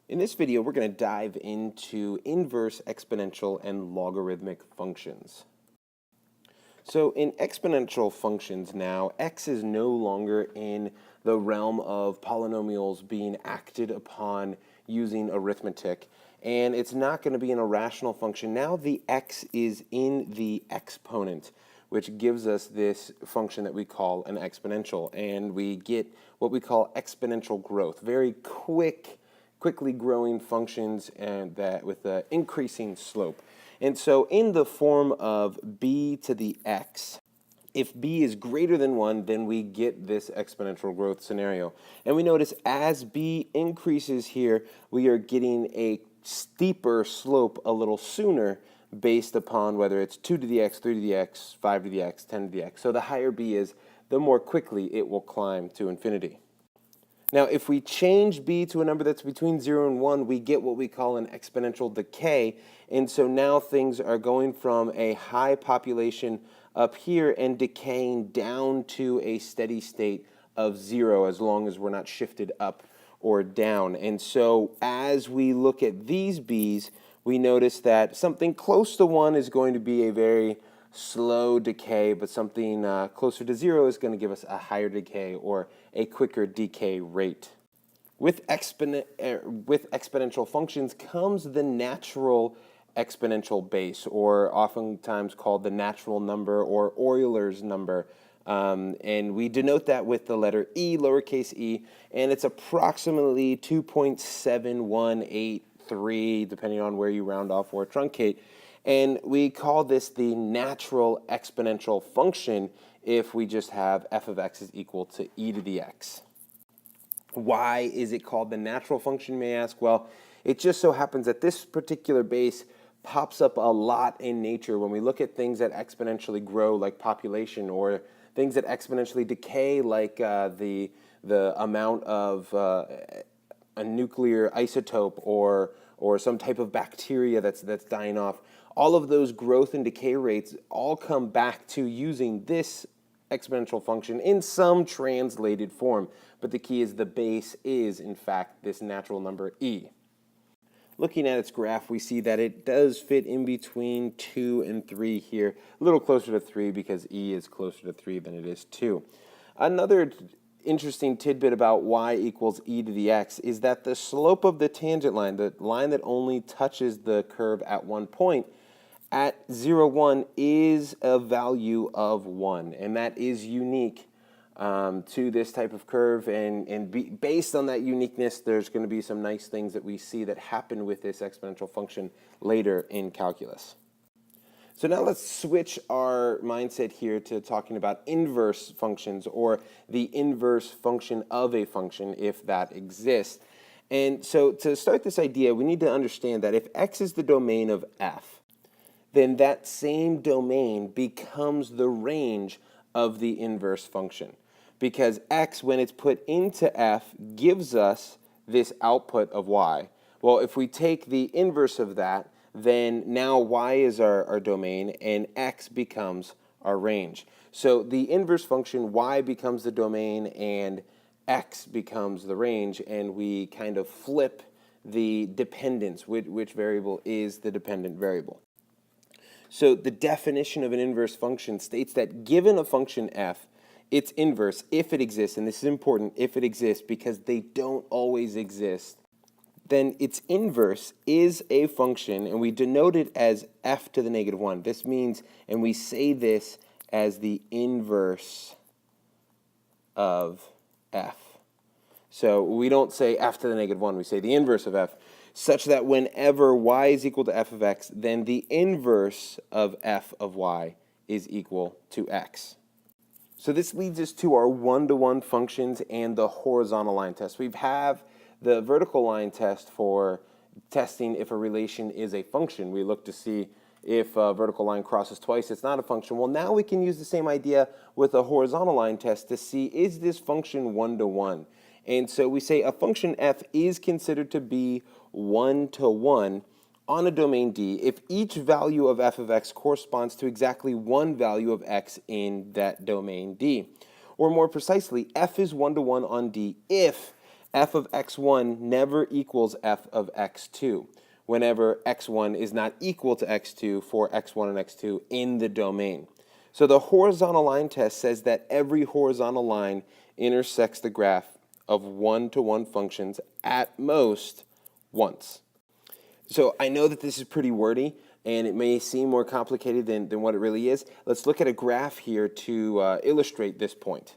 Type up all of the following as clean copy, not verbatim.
In this video, we're going to dive into inverse exponential and logarithmic functions. So in exponential functions now, x is no longer in the realm of polynomials being acted upon using arithmetic, and it's not going to be an irrational function. Now the x is in the exponent, which gives us this function that we call an exponential, and we get what we call exponential growth, very quickly growing functions and that with an increasing slope. And so in the form of b to the x, if b is greater than 1, then we get this exponential growth scenario. And we notice as b increases here, we are getting a steeper slope a little sooner based upon whether it's 2 to the x, 3 to the x, 5 to the x, 10 to the x. So the higher b is, the more quickly it will climb to infinity. Now, if we change b to a number that's between 0 and 1, we get what we call an exponential decay. And so now things are going from a high population up here and decaying down to a steady state of 0 as long as we're not shifted up or down. And so as we look at these b's, we notice that something close to 1 is going to be a very slow decay, but something closer to 0 is going to give us a higher decay or a quicker decay rate. With exponential functions comes the natural exponential base, or oftentimes called the natural number or Euler's number. And we denote that with the letter e, lowercase e, and it's approximately 2.7183, depending on where you round off or truncate. And we call this the natural exponential function if we just have f of x is equal to e to the x. Why is it called the natural function, you may ask? Well, it just so happens that this particular base pops up a lot in nature when we look at things that exponentially grow like population, or things that exponentially decay like the amount of a nuclear isotope or some type of bacteria that's dying off. All of those growth and decay rates all come back to using this exponential function in some translated form. But the key is the base is, in fact, this natural number e. Looking at its graph, we see that it does fit in between 2 and 3 here, a little closer to 3 because e is closer to 3 than it is 2. Another interesting tidbit about y equals e to the x is that the slope of the tangent line, the line that only touches the curve at one point, at 0, 1 is a value of 1, and that is unique to this type of curve, and based on that uniqueness, there's going to be some nice things that we see that happen with this exponential function later in calculus. So now let's switch our mindset here to talking about inverse functions, or the inverse function of a function if that exists. And so to start this idea, we need to understand that if x is the domain of f, then that same domain becomes the range of the inverse function. Because x, when it's put into f, gives us this output of y. Well, if we take the inverse of that, then now y is our domain and x becomes our range. So the inverse function, y becomes the domain and x becomes the range, and we kind of flip the dependence, which variable is the dependent variable. So the definition of an inverse function states that given a function f, its inverse, if it exists, and this is important, if it exists, because they don't always exist, then its inverse is a function, and we denote it as f to the negative 1. This means, and we say this as the inverse of f. So we don't say f to the negative 1, we say the inverse of f, such that whenever y is equal to f of x, then the inverse of f of y is equal to x. So this leads us to our one-to-one functions and the horizontal line test. We have the vertical line test for testing if a relation is a function. We look to see if a vertical line crosses twice, it's not a function. Well, now we can use the same idea with a horizontal line test to see, is this function one-to-one? And so we say a function f is considered to be one-to-one on a domain D if each value of f of x corresponds to exactly one value of x in that domain D. Or more precisely, f is one-to-one on D if f of x1 never equals f of x2 whenever x1 is not equal to x2 for x1 and x2 in the domain. So the horizontal line test says that every horizontal line intersects the graph of one-to-one functions at most once. So I know that this is pretty wordy, and it may seem more complicated than what it really is. Let's look at a graph here to illustrate this point.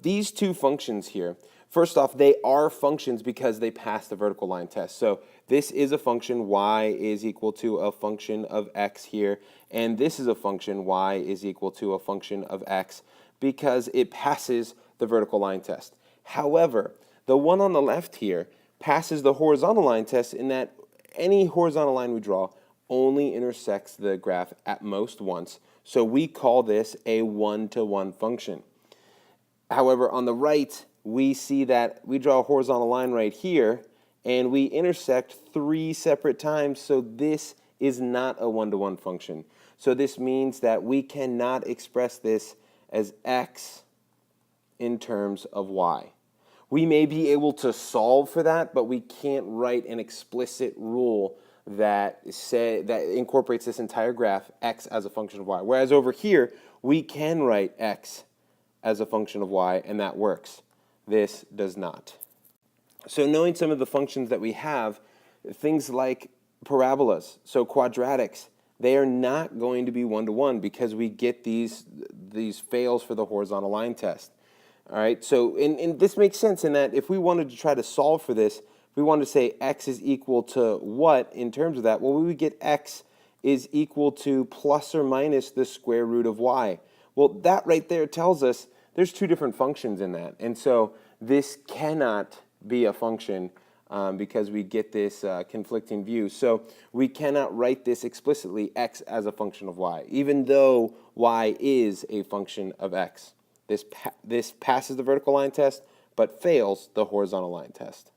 These two functions here, first off, they are functions because they pass the vertical line test. So this is a function, y is equal to a function of x here, and this is a function, y is equal to a function of x, because it passes the vertical line test. However, the one on the left here passes the horizontal line test in that any horizontal line we draw only intersects the graph at most once. So we call this a one-to-one function. However, on the right, we see that we draw a horizontal line right here, and we intersect 3 separate times, so this is not a one-to-one function. So this means that we cannot express this as x in terms of y. We may be able to solve for that, but we can't write an explicit rule that incorporates this entire graph, x as a function of y. Whereas over here, we can write x as a function of y, and that works. This does not. So knowing some of the functions that we have, things like parabolas, so quadratics, they are not going to be one-to-one because we get these fails for the horizontal line test. All right, so and this makes sense in that if we wanted to try to solve for this, we wanted to say x is equal to what in terms of that? Well, we would get x is equal to plus or minus the square root of y. Well, that right there tells us there's two different functions in that. And so this cannot be a function because we get this conflicting view. So we cannot write this explicitly, x as a function of y, even though y is a function of x. This passes the vertical line test, but fails the horizontal line test.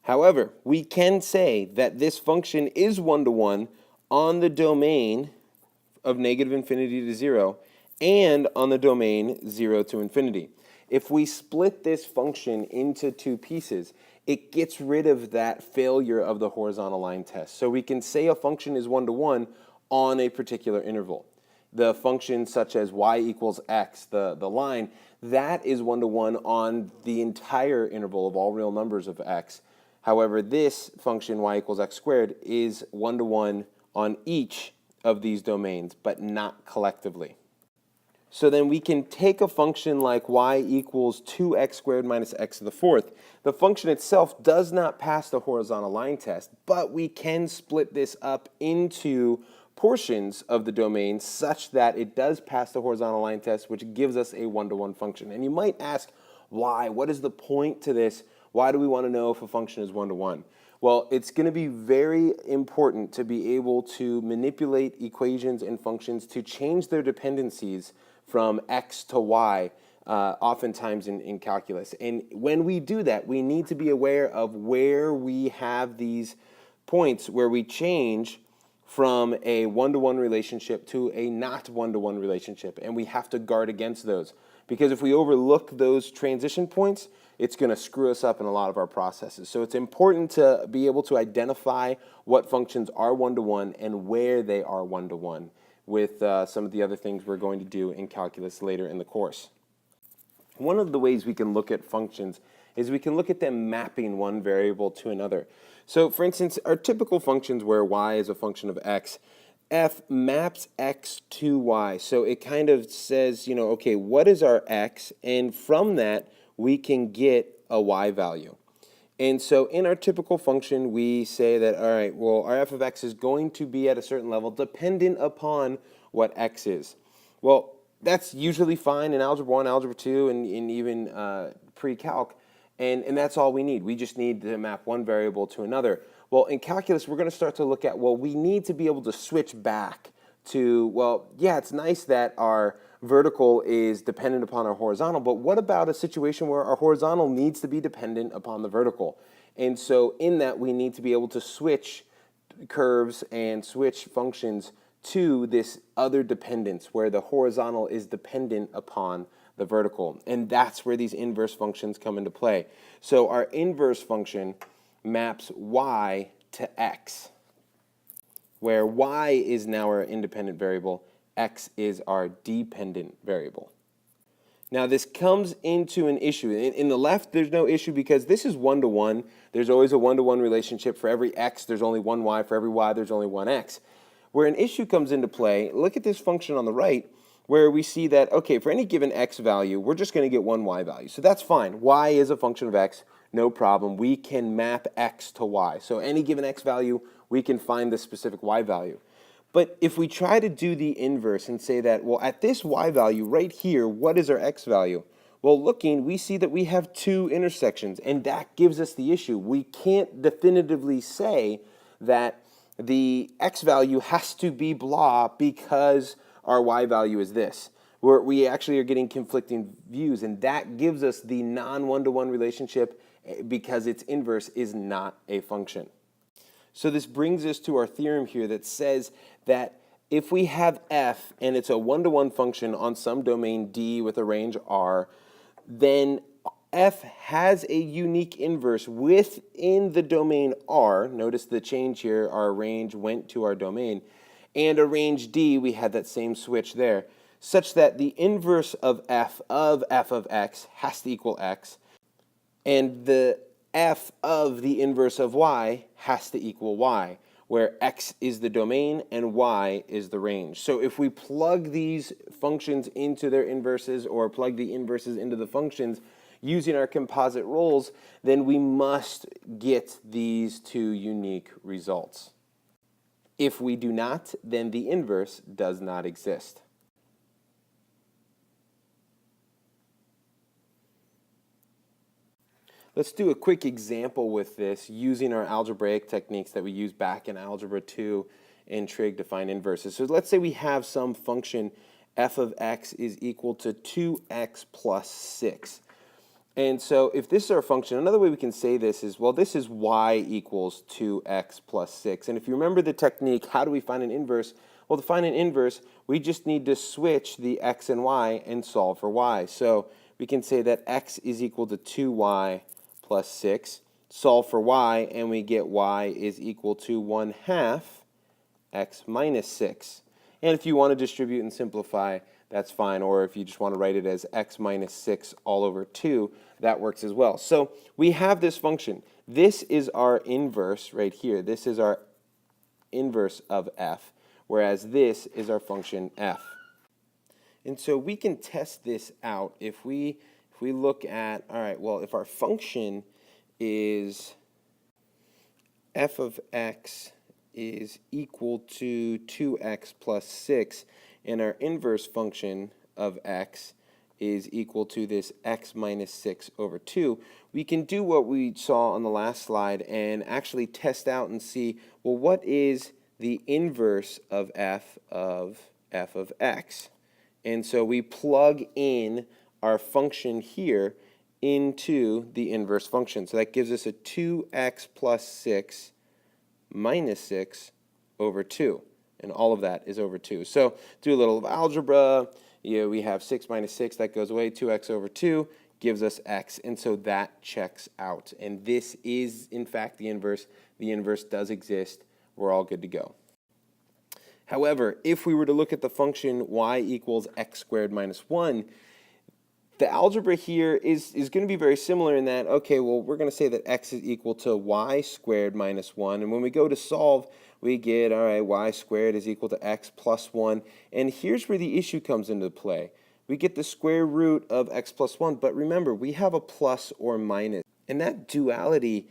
However, we can say that this function is one-to-one on the domain of negative infinity to 0 and on the domain 0 to infinity. If we split this function into two pieces, it gets rid of that failure of the horizontal line test. So we can say a function is one-to-one on a particular interval. The function such as y equals x, the line, that is one-to-one on the entire interval of all real numbers of x. However, this function, y equals x squared, is one-to-one on each of these domains, but not collectively. So then we can take a function like y equals 2x squared minus x to the fourth. The function itself does not pass the horizontal line test, but we can split this up into portions of the domain such that it does pass the horizontal line test, which gives us a one-to-one function. And you might ask, why? What is the point to this? Why do we want to know if a function is one-to-one? Well, it's going to be very important to be able to manipulate equations and functions to change their dependencies from x to y, oftentimes in calculus. And when we do that, we need to be aware of where we have these points where we change from a one-to-one relationship to a not one-to-one relationship, and we have to guard against those. Because if we overlook those transition points, it's going to screw us up in a lot of our processes. So it's important to be able to identify what functions are one-to-one and where they are one-to-one with some of the other things we're going to do in calculus later in the course. One of the ways we can look at functions is we can look at them mapping one variable to another. So for instance, our typical functions where y is a function of x, f maps x to y. So it kind of says, you know, okay, what is our x? And from that, we can get a y value. And so in our typical function, we say that, all right, well, our f of x is going to be at a certain level dependent upon what x is. Well, that's usually fine in Algebra 1, Algebra 2, and even pre-calc, and that's all we need. We just need to map one variable to another. Well, in calculus, we're going to start to look at, well, we need to be able to switch back to, well, yeah, it's nice that our vertical is dependent upon our horizontal, but what about a situation where our horizontal needs to be dependent upon the vertical? And so in that, we need to be able to switch curves and switch functions to this other dependence where the horizontal is dependent upon the vertical. And that's where these inverse functions come into play. So our inverse function maps y to x, where y is now our independent variable, x is our dependent variable. Now this comes into an issue. In the left, there's no issue because this is one-to-one. There's always a one-to-one relationship. For every x, there's only one y. For every y, there's only one x. Where an issue comes into play, look at this function on the right, where we see that, okay, for any given x value, we're just going to get one y value. So that's fine. Y is a function of x, no problem. We can map x to y. So any given x value, we can find the specific y value. But if we try to do the inverse and say that, well, at this y value right here, what is our x value? Well, looking, we see that we have two intersections, and that gives us the issue. We can't definitively say that the x value has to be blah because our y value is this. We actually are getting conflicting views, and that gives us the non-one-to-one relationship because its inverse is not a function. So this brings us to our theorem here that says that if we have f and it's a one-to-one function on some domain D with a range R, then f has a unique inverse within the domain R. Notice the change here, our range went to our domain. And a range D, we had that same switch there, such that the inverse of f of x has to equal x, and the f of the inverse of y has to equal y, where x is the domain and y is the range. So if we plug these functions into their inverses or plug the inverses into the functions using our composite roles, then we must get these two unique results. If we do not, then the inverse does not exist. Let's do a quick example with this using our algebraic techniques that we used back in Algebra 2 and trig to find inverses. So let's say we have some function f of x is equal to 2x plus 6. And so if this is our function, another way we can say this is, well, this is y equals 2x plus 6. And if you remember the technique, how do we find an inverse? Well, to find an inverse, we just need to switch the x and y and solve for y. So we can say that x is equal to 2y plus 6, solve for y, and we get y is equal to 1/2 x minus 6. And if you want to distribute and simplify, that's fine. Or if you just want to write it as x minus 6 all over 2, that works as well. So we have this function. This is our inverse right here. This is our inverse of f, whereas this is our function f. And so we can test this out if we look at, all right, well, if our function is f of x is equal to 2x plus 6, and our inverse function of x is equal to this x minus 6 over 2, we can do what we saw on the last slide and actually test out and see, well, what is the inverse of f of x? And so we plug in our function here into the inverse function. So that gives us a 2x plus 6 minus 6 over 2. And all of that is over 2. So do a little of algebra. We have 6 minus 6. That goes away. 2x over 2 gives us x. And so that checks out. And this is, in fact, the inverse. The inverse does exist. We're all good to go. However, if we were to look at the function y equals x squared minus 1, the algebra here is going to be very similar in that, okay, well, we're going to say that x is equal to y squared minus 1. And when we go to solve, we get, all right, y squared is equal to x plus 1. And here's where the issue comes into play. We get the square root of x plus 1. But remember, we have a plus or minus. And that duality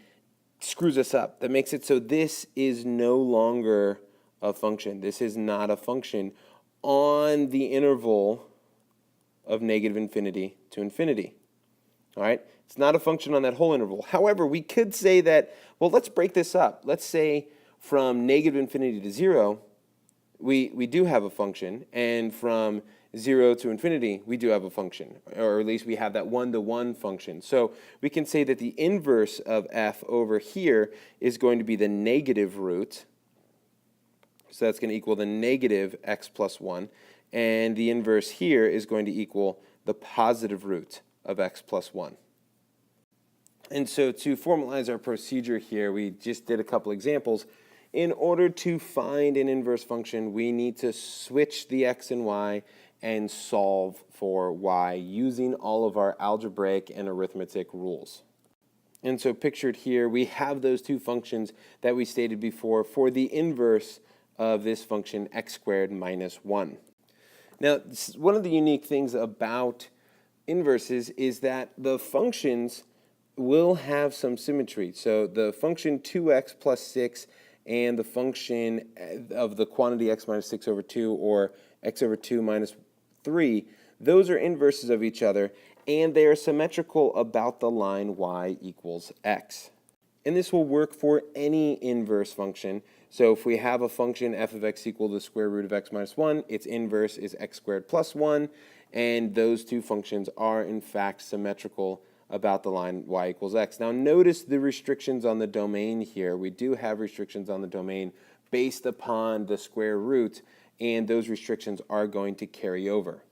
screws us up. That makes it so this is no longer a function. This is not a function on the interval of negative infinity to infinity. All right? It's not a function on that whole interval. However, we could say that, well, let's break this up. Let's say from negative infinity to 0, we do have a function, and from 0 to infinity, we do have a function, or at least we have that one-to-one function. So we can say that the inverse of f over here is going to be the negative root. So that's going to equal the negative x plus 1. And the inverse here is going to equal the positive root of x plus 1. And so to formalize our procedure here, we just did a couple examples. In order to find an inverse function, we need to switch the x and y and solve for y using all of our algebraic and arithmetic rules. And so pictured here, we have those two functions that we stated before for the inverse of this function x squared minus 1. Now, one of the unique things about inverses is that the functions will have some symmetry. So the function 2x plus 6 and the function of the quantity x minus 6 over 2 or x over 2 minus 3, those are inverses of each other, and they are symmetrical about the line y equals x. And this will work for any inverse function. So if we have a function f of x equal to the square root of x minus 1, its inverse is x squared plus 1, and those two functions are in fact symmetrical about the line y equals x. Now notice the restrictions on the domain here. We do have restrictions on the domain based upon the square root, and those restrictions are going to carry over.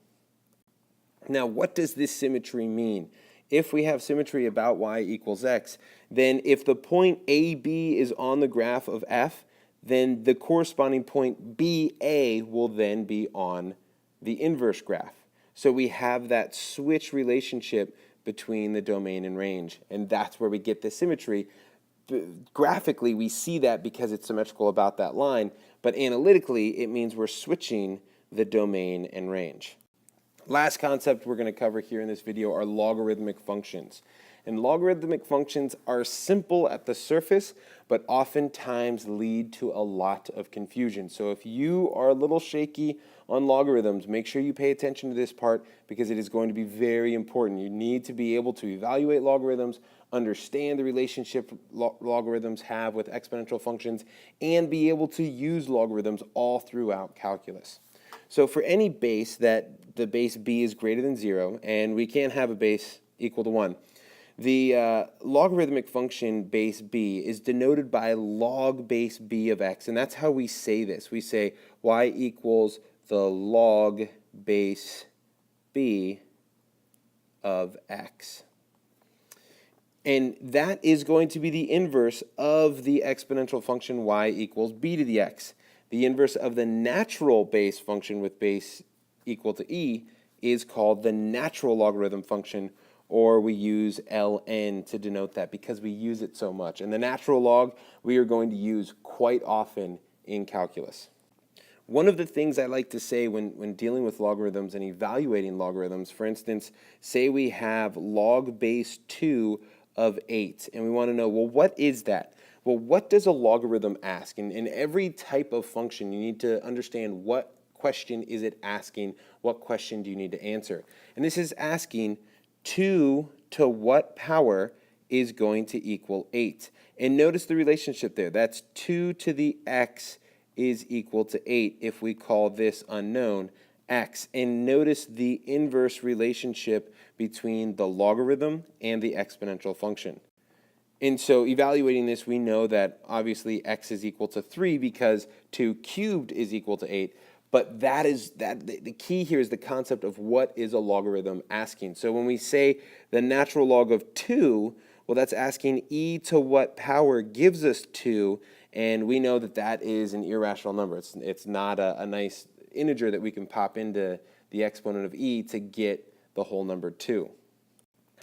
Now what does this symmetry mean? If we have symmetry about y equals x, then if the point AB is on the graph of f, then the corresponding point BA will then be on the inverse graph. So we have that switch relationship between the domain and range, and that's where we get the symmetry. Graphically, we see that because it's symmetrical about that line, but analytically, it means we're switching the domain and range. Last concept we're going to cover here in this video are logarithmic functions. And logarithmic functions are simple at the surface, but oftentimes lead to a lot of confusion. So if you are a little shaky on logarithms, make sure you pay attention to this part because it is going to be very important. You need to be able to evaluate logarithms, understand the relationship logarithms have with exponential functions, and be able to use logarithms all throughout calculus. So for any base that the base b is greater than 0, and we can't have a base equal to 1, the logarithmic function base b is denoted by log base b of x, and that's how we say this. We say y equals the log base b of x. And that is going to be the inverse of the exponential function y equals b to the x. The inverse of the natural base function with base equal to e is called the natural logarithm function, or we use ln to denote that because we use it so much. And the natural log we are going to use quite often in calculus. One of the things I like to say when dealing with logarithms and evaluating logarithms, for instance, say we have log base 2 of 8, and we want to know, well, what is that? Well, what does a logarithm ask? In every type of function, you need to understand what question is it asking, what question do you need to answer. And this is asking 2 to what power is going to equal 8. And notice the relationship there. That's 2 to the x is equal to 8 if we call this unknown x. And notice the inverse relationship between the logarithm and the exponential function. And so evaluating this, we know that obviously x is equal to 3 because 2 cubed is equal to 8. But the key here is the concept of what is a logarithm asking. So when we say the natural log of 2, well, that's asking e to what power gives us 2, and we know that that is an irrational number. It's not a nice integer that we can pop into the exponent of e to get the whole number 2.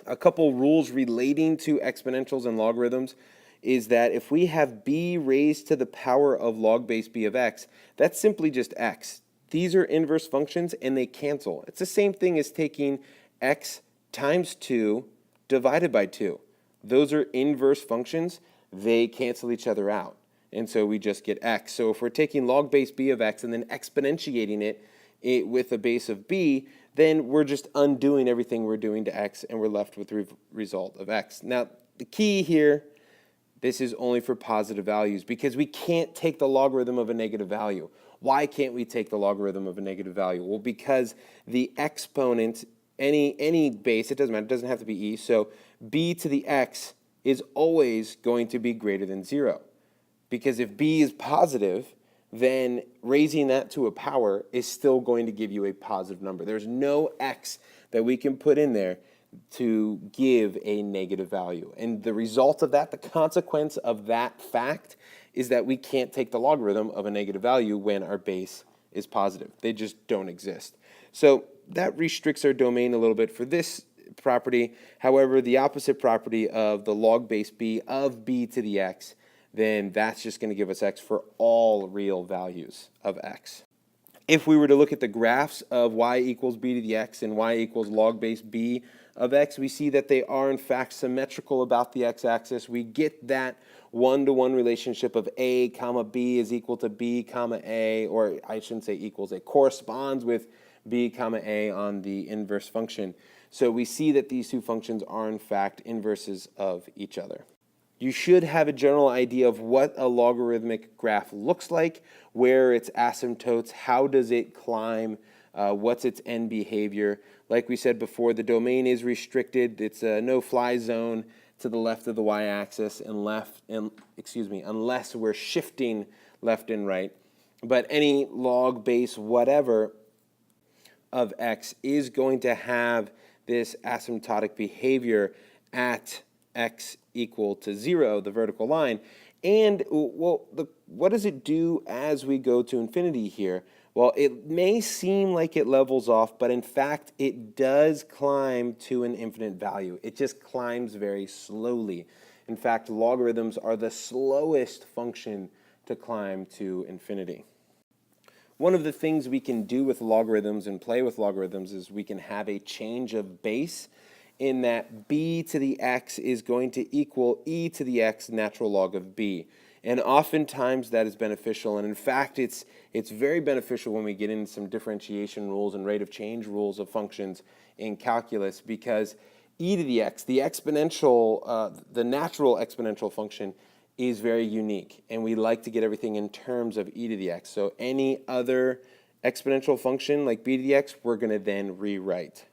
A couple rules relating to exponentials and logarithms is that if we have b raised to the power of log base b of x, that's simply just x. These are inverse functions and they cancel. It's the same thing as taking x times 2 divided by 2. Those are inverse functions. They cancel each other out. And so we just get x. So if we're taking log base b of x and then exponentiating it with a base of b, then we're just undoing everything we're doing to x and we're left with the result of x. Now, the key here, this is only for positive values because we can't take the logarithm of a negative value. Why can't we take the logarithm of a negative value? Well, because the exponent, any base, it doesn't matter, it doesn't have to be e, so b to the x is always going to be greater than 0. Because if b is positive, then raising that to a power is still going to give you a positive number. There's no x that we can put in there to give a negative value. And the result of that, the consequence of that fact, is that we can't take the logarithm of a negative value when our base is positive. They just don't exist. So that restricts our domain a little bit for this property. However, the opposite property of the log base b of b to the x, then that's just going to give us x for all real values of x. If we were to look at the graphs of y equals b to the x and y equals log base b of x, we see that they are in fact symmetrical about the x-axis. We get that one-to-one relationship of a comma b is equal to b comma a, or I shouldn't say equals, it corresponds with b comma a on the inverse function. So we see that these two functions are in fact inverses of each other. You should have a general idea of what a logarithmic graph looks like, where its asymptotes, how does it climb, what's its end behavior. Like we said before, the domain is restricted. It's a no-fly zone to the left of the y-axis unless we're shifting left and right. But any log base whatever of x is going to have this asymptotic behavior at x equal to 0, the vertical line. And what does it do as we go to infinity here? Well, it may seem like it levels off, but in fact, it does climb to an infinite value. It just climbs very slowly. In fact, logarithms are the slowest function to climb to infinity. One of the things we can do with logarithms and play with logarithms is we can have a change of base, in that b to the x is going to equal e to the x natural log of b. And oftentimes that is beneficial, and in fact it's very beneficial when we get into some differentiation rules and rate of change rules of functions in calculus, because e to the x, the exponential, the natural exponential function, is very unique, and we like to get everything in terms of e to the x. So any other exponential function like b to the x, we're going to then rewrite.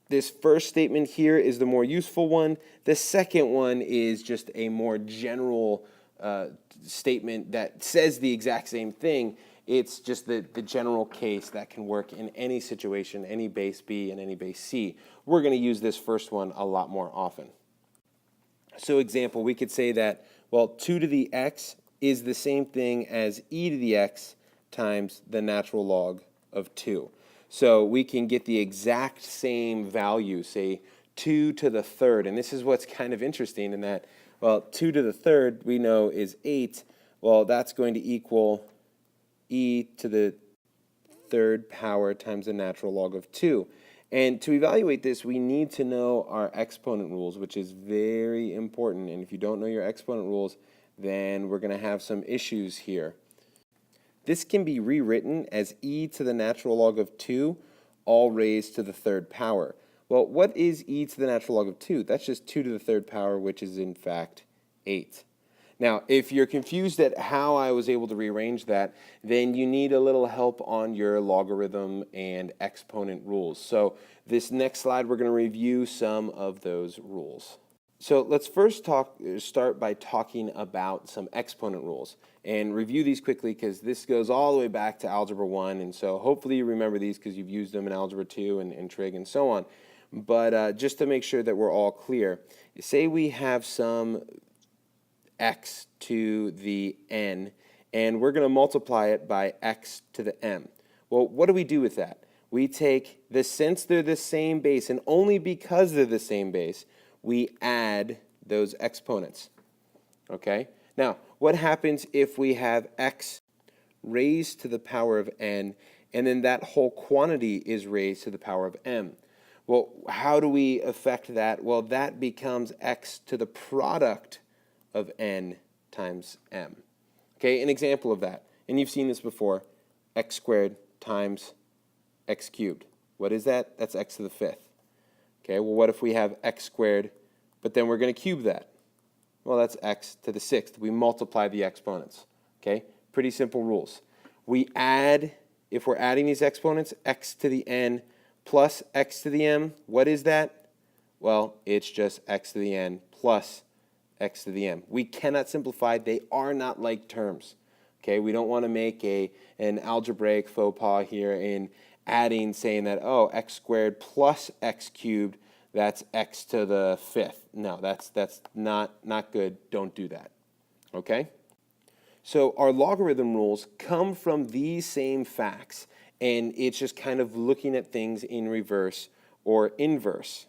This first statement here is the more useful one. The second one is just a more general statement that says the exact same thing. It's just the general case that can work in any situation, any base b and any base c. We're going to use this first one a lot more often. So example, we could say that, well, 2 to the x is the same thing as e to the x times the natural log of 2. So we can get the exact same value, say 2 to the third. And this is what's kind of interesting in that, well, 2 to the third we know is 8. Well, that's going to equal e to the third power times the natural log of 2. And to evaluate this, we need to know our exponent rules, which is very important. And if you don't know your exponent rules, then we're going to have some issues here. This can be rewritten as e to the natural log of 2, all raised to the third power. Well, what is e to the natural log of 2? That's just 2 to the third power, which is in fact 8. Now, if you're confused at how I was able to rearrange that, then you need a little help on your logarithm and exponent rules. So this next slide, we're going to review some of those rules. So let's first start by talking about some exponent rules and review these quickly, because this goes all the way back to Algebra 1, and so hopefully you remember these because you've used them in Algebra 2 and Trig and so on. But just to make sure that we're all clear, say we have some x to the n, and we're going to multiply it by x to the m. Well, what do we do with that? We take, since they're the same base, and only because they're the same base, we add those exponents. Okay? Now, what happens if we have x raised to the power of n, and then that whole quantity is raised to the power of m? Well, how do we affect that? Well, that becomes x to the product of n times m. Okay, an example of that, and you've seen this before, x squared times x cubed. What is that? That's x to the fifth. Okay, well, what if we have x squared, but then we're going to cube that? Well, that's x to the sixth. We multiply the exponents. Okay, pretty simple rules. We add, if we're adding these exponents, x to the n plus x to the m. What is that? Well, it's just x to the n plus x to the m. We cannot simplify. They are not like terms. Okay, we don't want to make an algebraic faux pas here and adding, saying that, oh, x squared plus x cubed, that's x to the fifth. No, that's not good. Don't do that. Okay? So our logarithm rules come from these same facts, and it's just kind of looking at things in reverse or inverse.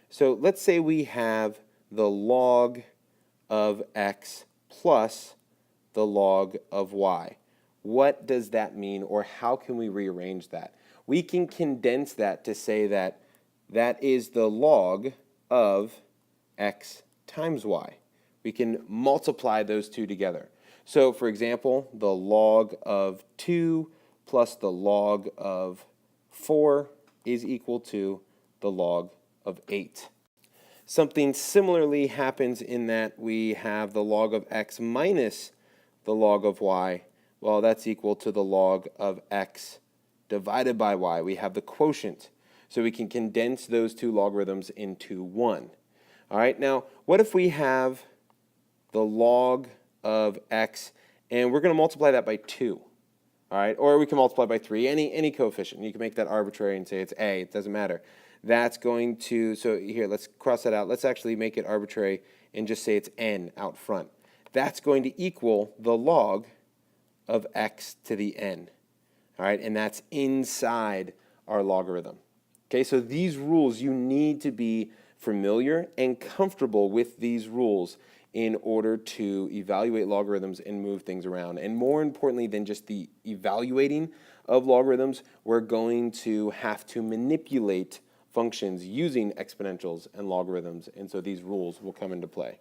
So let's say we have the log of x plus the log of y. What does that mean, or how can we rearrange that? We can condense that to say that that is the log of x times y. We can multiply those two together. So for example, the log of 2 plus the log of 4 is equal to the log of 8. Something similarly happens in that we have the log of x minus the log of y. Well, that's equal to the log of x divided by y. We have the quotient. So we can condense those two logarithms into one. All right, now what if we have the log of x and we're going to multiply that by 2? All right, or we can multiply by 3, any coefficient. You can make that arbitrary and say it's a, it doesn't matter. That's going to, so here, let's cross that out. Let's actually make it arbitrary and just say it's n out front. That's going to equal the log of x to the n. All right, and that's inside our logarithm. Okay, so these rules, you need to be familiar and comfortable with these rules in order to evaluate logarithms and move things around. And more importantly than just the evaluating of logarithms, we're going to have to manipulate functions using exponentials and logarithms, and so these rules will come into play.